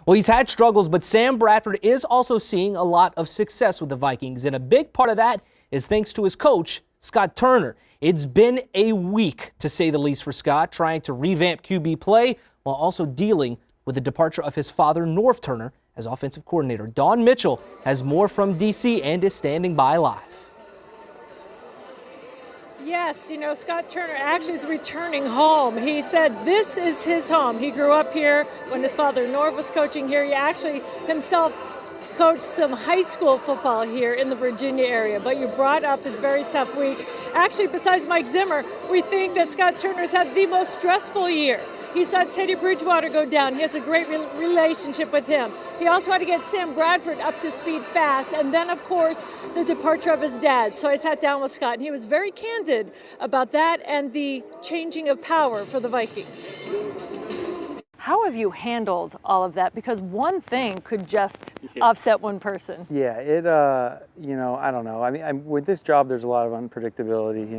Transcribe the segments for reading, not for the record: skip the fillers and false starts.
Well, he's had struggles, but Sam Bradford is also seeing a lot of success with the Vikings, and a big part of that is thanks to his coach, Scott Turner. It's been a week, to say the least, for Scott, trying to revamp QB play while also dealing with the departure of his father, Norv Turner, as offensive coordinator. Dawn Mitchell has more from D.C. and is standing by live. Yes, Scott Turner actually is returning home. He said this is his home. He grew up here when his father Norv was coaching here. He actually himself coached some high school football here in the Virginia area. But you brought up his very tough week. Actually, besides Mike Zimmer, we think that Scott Turner's had the most stressful year. He saw Teddy Bridgewater go down. He has a great relationship with him. He also had to get Sam Bradford up to speed fast. And then, of course, the departure of his dad. So I sat down with Scott, and he was very candid about that and the changing of power for the Vikings. How have you handled all of that? Because one thing could just offset one person. Yeah, I don't know. I mean, with this job, there's a lot of unpredictability,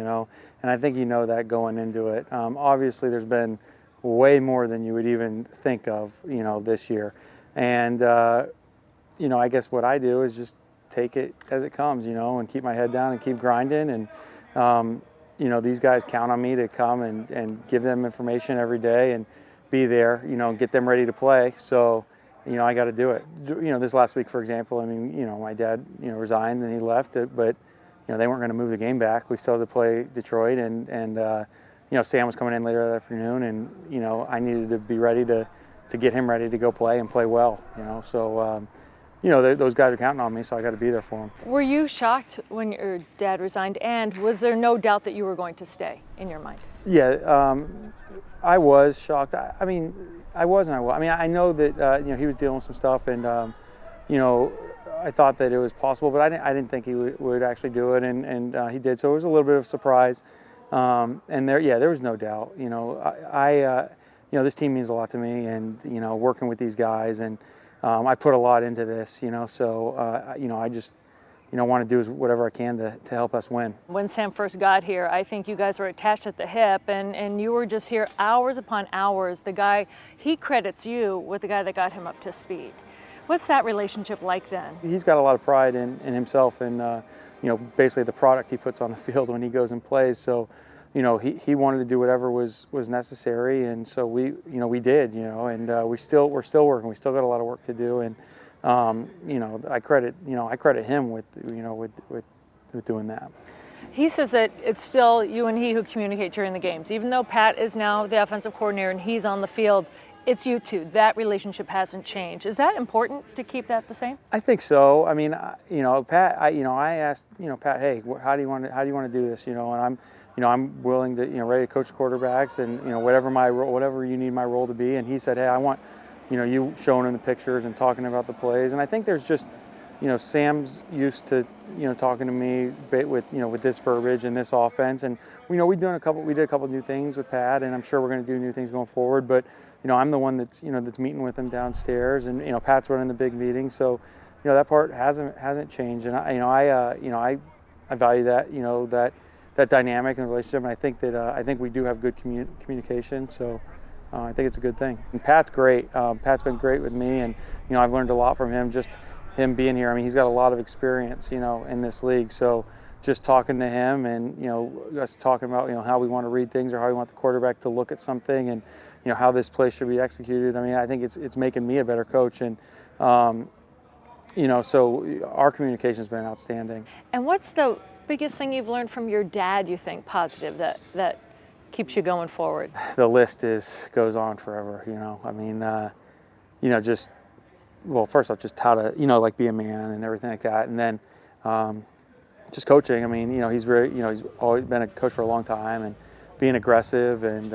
and I think that going into it. Obviously, there's been way more than you would even think of, this year. And, I guess what I do is just take it as it comes, and keep my head down and keep grinding. And, these guys count on me to come and give them information every day and be there, and get them ready to play. So, I got to do it. This last week, for example, I mean, my dad, resigned and he left it, but, they weren't going to move the game back. We still had to play Detroit and Sam was coming in later that afternoon, and I needed to be ready to get him ready to go play and play well. So those guys are counting on me, so I got to be there for them. Were you shocked when your dad resigned, and was there no doubt that you were going to stay in your mind? Yeah, I was shocked. I mean, I was and I was. I mean, I know that he was dealing with some stuff, and I thought that it was possible, but I didn't think he would actually do it, and he did. So it was a little bit of a surprise. And there was no doubt. This team means a lot to me, and working with these guys, and I put a lot into this. So I just want to do whatever I can to help us win. When Sam first got here, I think you guys were attached at the hip, and you were just here hours upon hours. The guy, he credits you with the guy that got him up to speed. What's that relationship like then? He's got a lot of pride in himself, and basically the product he puts on the field when he goes and plays. So, he wanted to do whatever was necessary, and so we did, and we're still working. We still got a lot of work to do, and I credit him with doing that. He says that it's still you and he who communicate during the games, even though Pat is now the offensive coordinator and he's on the field. It's you two. That relationship hasn't changed. Is that important to keep that the same? I think so. I mean, Pat. I asked, Pat, hey, how do you want to do this? And I'm willing to, ready to coach quarterbacks, and whatever my role, whatever you need my role to be. And he said, hey, I want, you showing him the pictures and talking about the plays. And I think there's just, Sam's used to, talking to me with this verbiage and this offense. And we did a couple new things with Pat, and I'm sure we're going to do new things going forward. But I'm the one that's that's meeting with him downstairs, and Pat's running the big meeting, so that part hasn't changed, and I value that that dynamic and the relationship, and I think that I think we do have good communication, so I think it's a good thing. And Pat's great. Pat's been great with me, and I've learned a lot from him. Just him being here. I mean, he's got a lot of experience, in this league, so. Just talking to him, and us talking about how we want to read things, or how we want the quarterback to look at something, and how this play should be executed. I mean, I think it's making me a better coach, and so our communication's been outstanding. And what's the biggest thing you've learned from your dad, you think, positive that keeps you going forward? The list goes on forever. I mean, just first off, just how to be a man and everything like that, and then. Just coaching. I mean, he's very, he's always been a coach for a long time, and being aggressive, and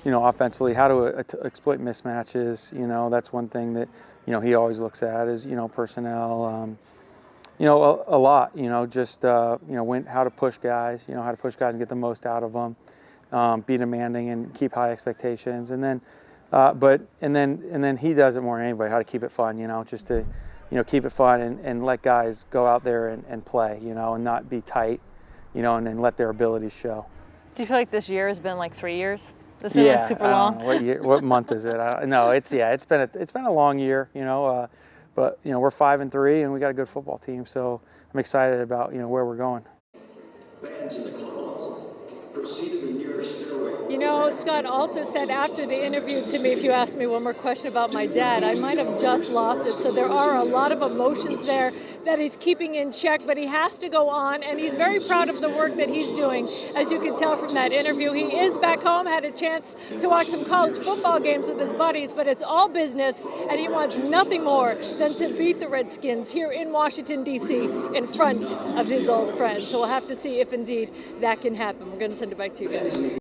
offensively, how to exploit mismatches. That's one thing that he always looks at is personnel. A lot. Just how to push guys. How to push guys and get the most out of them. Be demanding and keep high expectations, and then, and then he does it more than anybody. How to keep it fun. Just to. Keep it fun and let guys go out there and play, and not be tight, and then let their abilities show. Do you feel like this year has been like 3 years? This one was super I long. don't know. What year, what month is it? No, it's been a long year, but we're 5-3 and we got a good football team, so I'm excited about where we're going. Fans in the club level proceed to the nearest stairway. Scott also said after the interview to me, if you ask me one more question about my dad, I might have just lost it. So there are a lot of emotions there that he's keeping in check, but he has to go on, and he's very proud of the work that he's doing. As you can tell from that interview, he is back home, had a chance to watch some college football games with his buddies, but it's all business, and he wants nothing more than to beat the Redskins here in Washington, D.C. in front of his old friends. So we'll have to see if indeed that can happen. We're going to send it back to you guys.